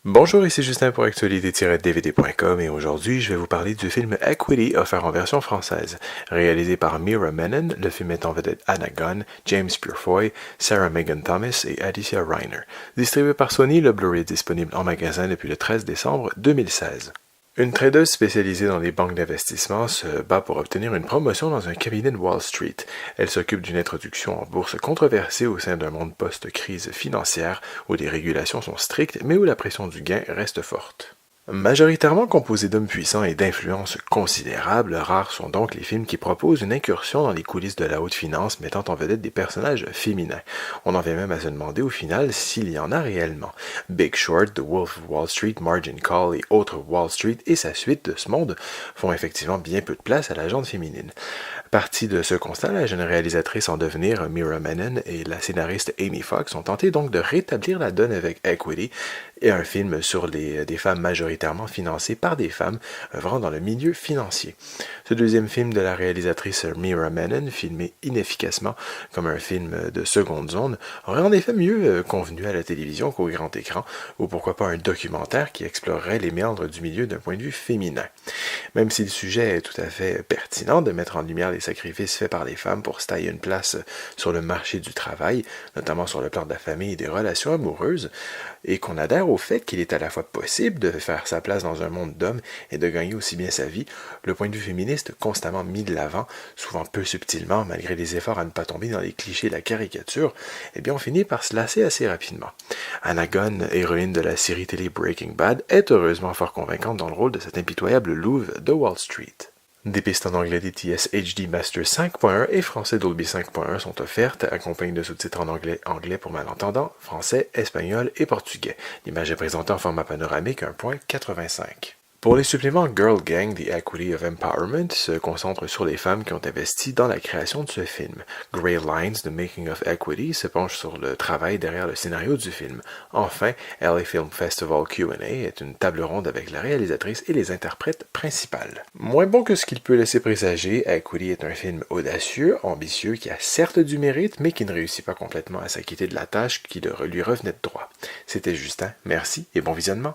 Bonjour, ici Justin pour actualité-dvd.com et aujourd'hui je vais vous parler du film Equity offert en version française. Réalisé par Mira Menon, le film met en vedette Anna Gunn, James Purefoy, Sarah Megan Thomas et Alicia Reiner. Distribué par Sony, le Blu-ray est disponible en magasin depuis le 13 décembre 2016. Une tradeuse spécialisée dans les banques d'investissement se bat pour obtenir une promotion dans un cabinet de Wall Street. Elle s'occupe d'une introduction en bourse controversée au sein d'un monde post-crise financière où les régulations sont strictes mais où la pression du gain reste forte. Majoritairement composé d'hommes puissants et d'influences considérables, rares sont donc les films qui proposent une incursion dans les coulisses de la haute finance mettant en vedette des personnages féminins. On en vient même à se demander au final s'il y en a réellement. Big Short, The Wolf of Wall Street, Margin Call et autres Wall Street et sa suite de ce monde font effectivement bien peu de place à la gente féminine. Partie de ce constat, la jeune réalisatrice en devenir, Mira Menon, et la scénariste Amy Fox ont tenté donc de rétablir la donne avec Equity et un film sur des femmes majoritairement financées par des femmes œuvrant dans le milieu financier. Ce deuxième film de la réalisatrice Mira Menon, filmé inefficacement comme un film de seconde zone, aurait en effet mieux convenu à la télévision qu'au grand écran, ou pourquoi pas un documentaire qui explorerait les méandres du milieu d'un point de vue féminin. Même si le sujet est tout à fait pertinent de mettre en lumière les sacrifices faits par les femmes pour se tailler une place sur le marché du travail, notamment sur le plan de la famille et des relations amoureuses, et qu'on adhère au fait qu'il est à la fois possible de faire sa place dans un monde d'hommes et de gagner aussi bien sa vie, le point de vue féministe constamment mis de l'avant, souvent peu subtilement, malgré les efforts à ne pas tomber dans les clichés et la caricature, eh bien on finit par se lasser assez rapidement. Anna Gunn, héroïne de la série télé Breaking Bad, est heureusement fort convaincante dans le rôle de cette impitoyable louve de Wall Street. Des pistes en anglais DTS HD Master 5.1 et français Dolby 5.1 sont offertes, accompagnées de sous-titres en anglais pour malentendants, français, espagnol et portugais. L'image est présentée en format panoramique 1.85. Pour les suppléments Girl Gang, The Equity of Empowerment se concentre sur les femmes qui ont investi dans la création de ce film. Grey Lines, The Making of Equity, se penche sur le travail derrière le scénario du film. Enfin, LA Film Festival Q&A est une table ronde avec la réalisatrice et les interprètes principales. Moins bon que ce qu'il peut laisser présager, Equity est un film audacieux, ambitieux, qui a certes du mérite, mais qui ne réussit pas complètement à s'acquitter de la tâche qui lui revenait de droit. C'était Justin, merci et bon visionnement.